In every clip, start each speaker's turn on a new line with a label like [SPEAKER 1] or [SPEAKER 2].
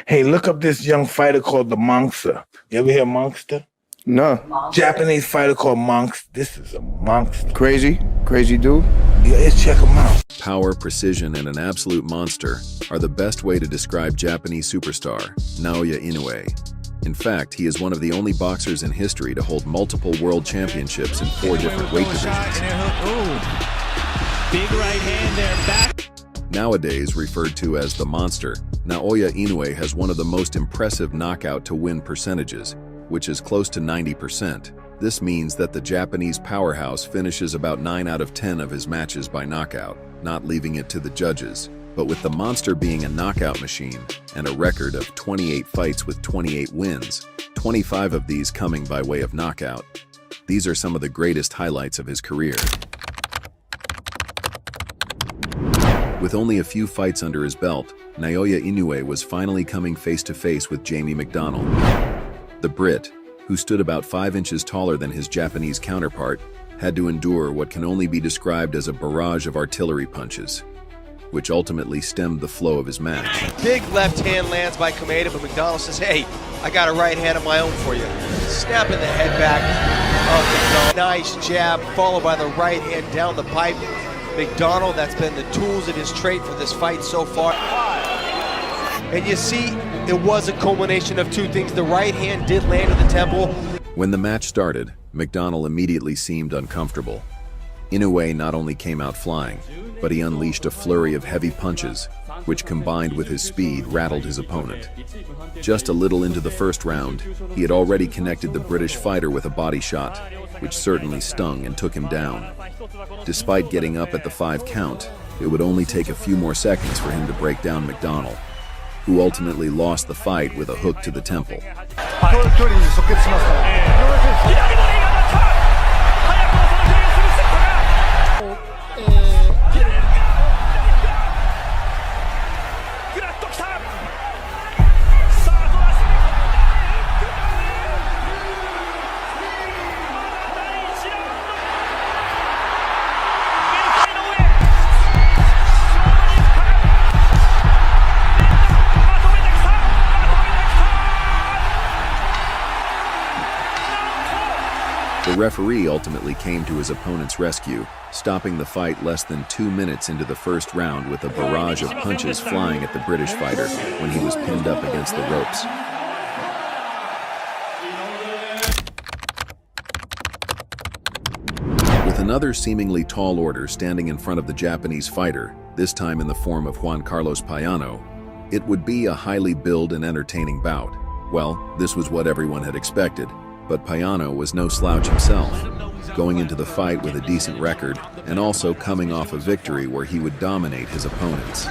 [SPEAKER 1] Hey, look up this young fighter called the Monster. You ever hear Monster?
[SPEAKER 2] No.
[SPEAKER 1] Japanese fighter called Monks. This is a monster.
[SPEAKER 2] Crazy dude.
[SPEAKER 1] Yeah, let's check him out.
[SPEAKER 3] Power, precision, and an absolute monster are the best way to describe Japanese superstar Naoya Inoue. In fact, he is one of the only boxers in history to hold multiple world championships in 4 different weight divisions.
[SPEAKER 4] Big right hand there, back.
[SPEAKER 3] Nowadays referred to as the Monster, Naoya Inoue has one of the most impressive knockout-to-win percentages, which is close to 90%. This means that the Japanese powerhouse finishes about 9 out of 10 of his matches by knockout, not leaving it to the judges. But with the Monster being a knockout machine and a record of 28 fights with 28 wins, 25 of these coming by way of knockout, these are some of the greatest highlights of his career. With only a few fights under his belt, Naoya Inoue was finally coming face-to-face with Jamie McDonnell. The Brit, who stood about 5 inches taller than his Japanese counterpart, had to endure what can only be described as a barrage of artillery punches, which ultimately stemmed the flow of his match.
[SPEAKER 5] Big left hand lands by Kameda, but McDonnell says, hey, I got a right hand of my own for you. Snapping the head back of McDonnell. Nice jab, followed by the right hand down the pipe. McDonnell, that's been the tools of his trade for this fight so far. And you see, it was a culmination of 2 things. The right hand did land at the temple.
[SPEAKER 3] When the match started, McDonnell immediately seemed uncomfortable. Inoue not only came out flying, but he unleashed a flurry of heavy punches, which combined with his speed rattled his opponent. Just a little into the first round, he had already connected the British fighter with a body shot, which certainly stung and took him down. Despite getting up at the 5 count, it would only take a few more seconds for him to break down McDonnell, who ultimately lost the fight with a hook to the temple. The referee ultimately came to his opponent's rescue, stopping the fight less than 2 minutes into the first round with a barrage of punches flying at the British fighter when he was pinned up against the ropes. With another seemingly tall order standing in front of the Japanese fighter, this time in the form of Juan Carlos Payano, it would be a highly billed and entertaining bout. Well, this was what everyone had expected. But Payano was no slouch himself, going into the fight with a decent record and also coming off a victory where he would dominate his opponents.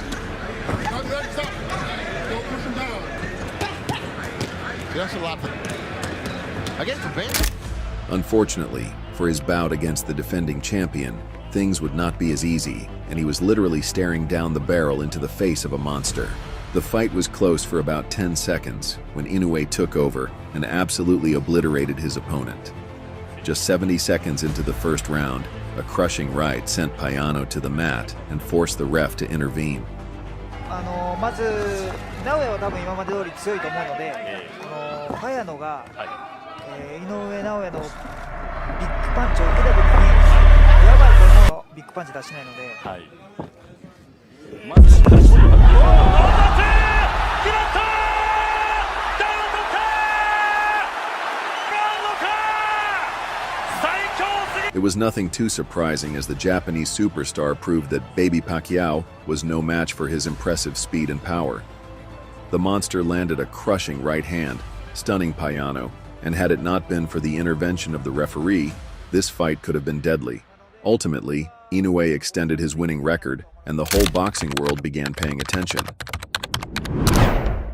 [SPEAKER 3] Unfortunately, for his bout against the defending champion, things would not be as easy, and he was literally staring down the barrel into the face of a monster. The fight was close for about 10 seconds when Inoue took over and absolutely obliterated his opponent. Just 70 seconds into the first round, a crushing right sent Payano to the mat and forced the ref to intervene.
[SPEAKER 6] まず名古屋は多分今まで通り強いと思うので、早野が、井上尚弥のビッグパンチを受けた時にやばいこのビッグパンチ出しないので。
[SPEAKER 3] It was nothing too surprising as the Japanese superstar proved that Baby Pacquiao was no match for his impressive speed and power. The monster landed a crushing right hand, stunning Payano, and had it not been for the intervention of the referee, this fight could have been deadly. Ultimately, Inoue extended his winning record, and the whole boxing world began paying attention.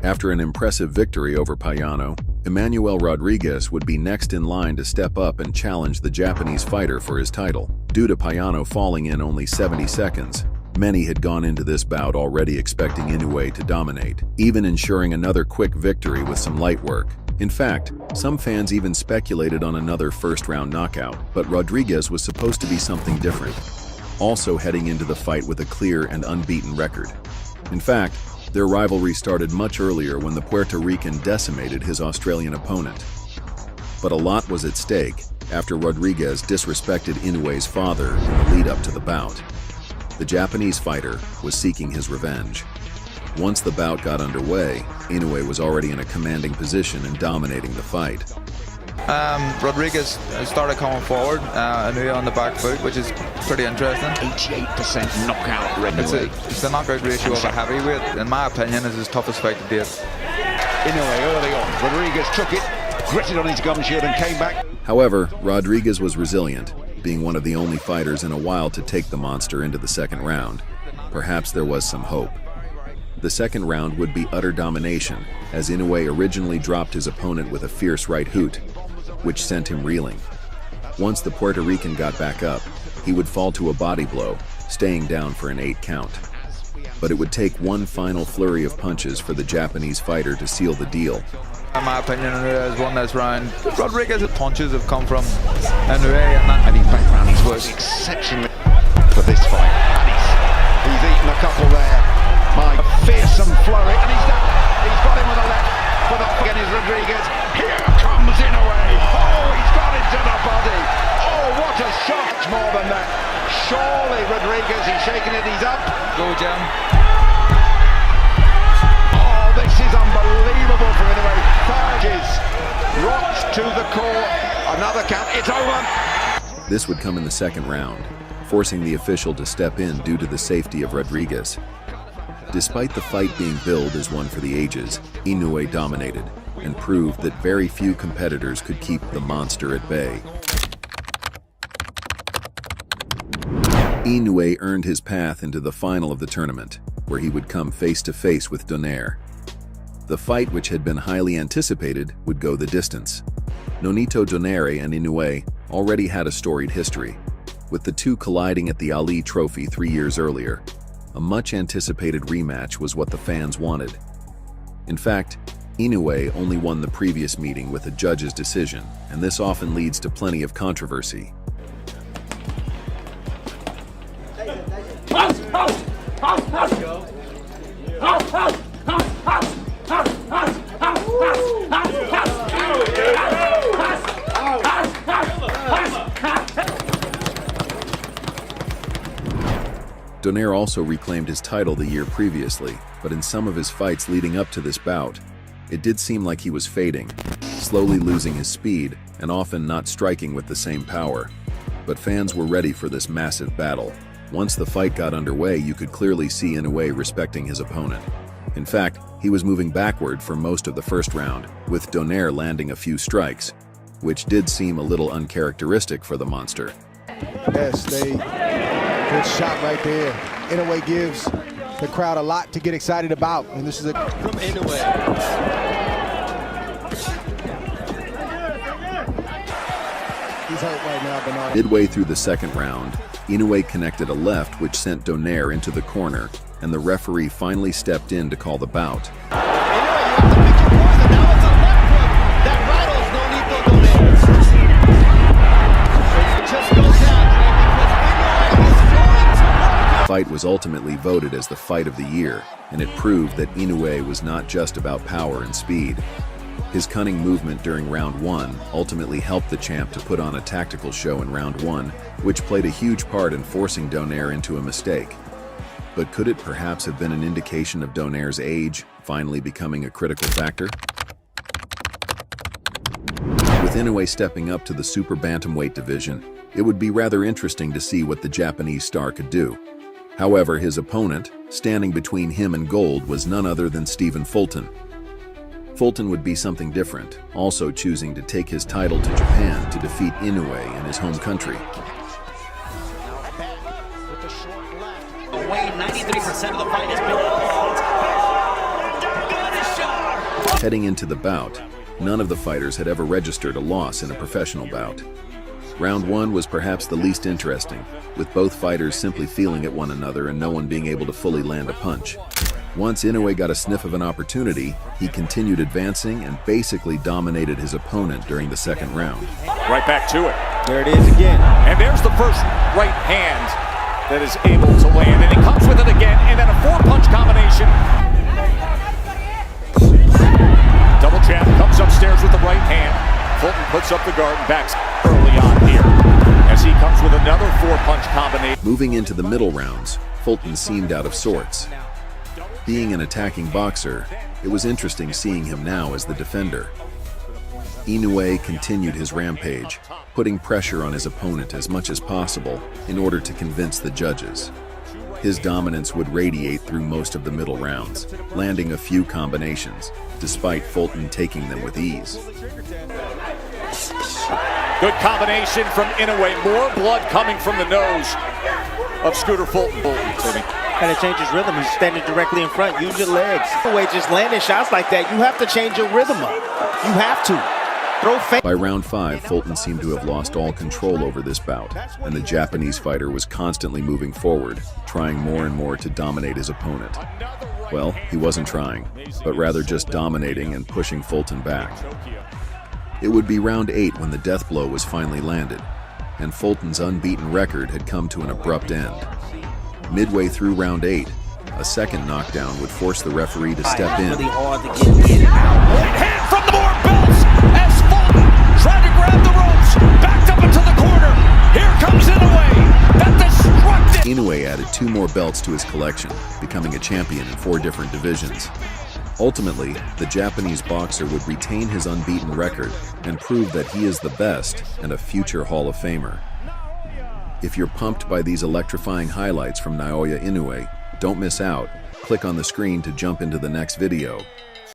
[SPEAKER 3] After an impressive victory over Payano, Emmanuel Rodriguez would be next in line to step up and challenge the Japanese fighter for his title. Due to Payano falling in only 70 seconds, many had gone into this bout already expecting Inoue to dominate, even ensuring another quick victory with some light work. In fact, some fans even speculated on another first-round knockout, but Rodriguez was supposed to be something different, also heading into the fight with a clear and unbeaten record. In fact, Their rivalry started much earlier when the Puerto Rican decimated his Australian opponent. But a lot was at stake after Rodriguez disrespected Inoue's father in the lead-up to the bout. The Japanese fighter was seeking his revenge. Once the bout got underway, Inoue was already in a commanding position and dominating the fight.
[SPEAKER 7] Rodriguez started coming forward, Inoue on the back foot, which is pretty interesting.
[SPEAKER 8] 88% knockout rate.
[SPEAKER 7] It's the knockout ratio of a heavyweight, in my opinion, is his toughest fight to date.
[SPEAKER 8] Inoue early on. Rodriguez took it, gritted on his gum shield and came back.
[SPEAKER 3] However, Rodriguez was resilient, being one of the only fighters in a while to take the monster into the second round. Perhaps there was some hope. The second round would be utter domination, as Inoue originally dropped his opponent with a fierce right hook, which sent him reeling. Once the Puerto Rican got back up, he would fall to a body blow, staying down for an 8 count. But it would take one final flurry of punches for the Japanese fighter to seal the deal.
[SPEAKER 7] In my opinion, Inoue has won this round. Rodriguez's punches have come from Inoue, and that
[SPEAKER 8] And his background, he's worked exceptionally for this fight. And he's eaten a couple there. My fearsome flurry, and he's got him with a left, but up again is Rodriguez. Here comes Inoue. Oh, he's got into the body. Oh, what a shot! More than that. Surely Rodriguez, he's shaking it, he's up.
[SPEAKER 7] go, Jim.
[SPEAKER 8] Oh, this is unbelievable from Inoue. Charges, rocks to the core. Another count, it's over.
[SPEAKER 3] This would come in the second round, forcing the official to step in due to the safety of Rodriguez. Despite the fight being billed as one for the ages, Inoue dominated and proved that very few competitors could keep the monster at bay. Inoue earned his path into the final of the tournament, where he would come face-to-face with Donaire. The fight, which had been highly anticipated, would go the distance. Nonito Donaire and Inoue already had a storied history, with the two colliding at the Ali Trophy 3 years earlier. A much-anticipated rematch was what the fans wanted. In fact, Inoue only won the previous meeting with a judge's decision, and this often leads to plenty of controversy. Donaire also reclaimed his title the year previously, but in some of his fights leading up to this bout, it did seem like he was fading, slowly losing his speed and often not striking with the same power. But fans were ready for this massive battle. Once the fight got underway, you could clearly see Inoue respecting his opponent. In fact, he was moving backward for most of the first round, with Donaire landing a few strikes, which did seem a little uncharacteristic for the monster.
[SPEAKER 2] Yes, good shot right there. Inoue gives the crowd a lot to get excited about, and this is a
[SPEAKER 5] From Inoue.
[SPEAKER 2] he's hurt right now, Bernard.
[SPEAKER 3] Midway through the second round, Inoue connected a left which sent Donaire into the corner, and the referee finally stepped in to call the bout. The fight was ultimately voted as the fight of the year, and it proved that Inoue was not just about power and speed. His cunning movement during round 1 ultimately helped the champ to put on a tactical show in round 1, which played a huge part in forcing Donaire into a mistake. But could it perhaps have been an indication of Donaire's age finally becoming a critical factor? With Inoue stepping up to the super bantamweight division, it would be rather interesting to see what the Japanese star could do. However, his opponent, standing between him and gold, was none other than Stephen Fulton. Fulton would be something different, also choosing to take his title to Japan to defeat Inoue in his home country.
[SPEAKER 9] Away, 93% of the fight has been.
[SPEAKER 3] Heading into the bout, none of the fighters had ever registered a loss in a professional bout. Round 1 was perhaps the least interesting, with both fighters simply feeling at one another and no one being able to fully land a punch. Once Inoue got a sniff of an opportunity, he continued advancing and basically dominated his opponent during the second round.
[SPEAKER 10] Right back to it.
[SPEAKER 2] There it is again.
[SPEAKER 10] And there's the first right hand that is able to land. And he comes with it again, and then a 4-punch combination. hand. Fulton puts up the guard and backs early on here as he comes with another 4-punch combination.
[SPEAKER 3] Moving into the middle rounds, Fulton seemed out of sorts. Being an attacking boxer, it was interesting seeing him now as the defender. Inoue continued his rampage, putting pressure on his opponent as much as possible in order to convince the judges. His dominance would radiate through most of the middle rounds, landing a few combinations, despite Fulton taking them with ease.
[SPEAKER 10] Good combination from Inoue. More blood coming from the nose of Scooter Fulton.
[SPEAKER 4] Kind of change his rhythm. He's standing directly in front. Use your legs. Inoue just landing shots like that. You have to change your rhythm up. You have to.
[SPEAKER 3] By round 5, Fulton seemed to have lost all control over this bout, and the Japanese fighter was constantly moving forward, trying more and more to dominate his opponent. Well, he wasn't trying, but rather just dominating and pushing Fulton back. It would be round 8 when the death blow was finally landed, and Fulton's unbeaten record had come to an abrupt end. Midway through round 8, a second knockdown would force the referee to step in.
[SPEAKER 4] Really hard to get in and out.
[SPEAKER 10] Right hand from the more belts as Fulton tried to grab the ropes. Backed up into the corner. Here comes Inoue. That destructive.
[SPEAKER 3] Inoue added 2 more belts to his collection, becoming a champion in 4 different divisions. Ultimately, the Japanese boxer would retain his unbeaten record and prove that he is the best and a future Hall of Famer. If you're pumped by these electrifying highlights from Naoya Inoue, don't miss out. Click on the screen to jump into the next video.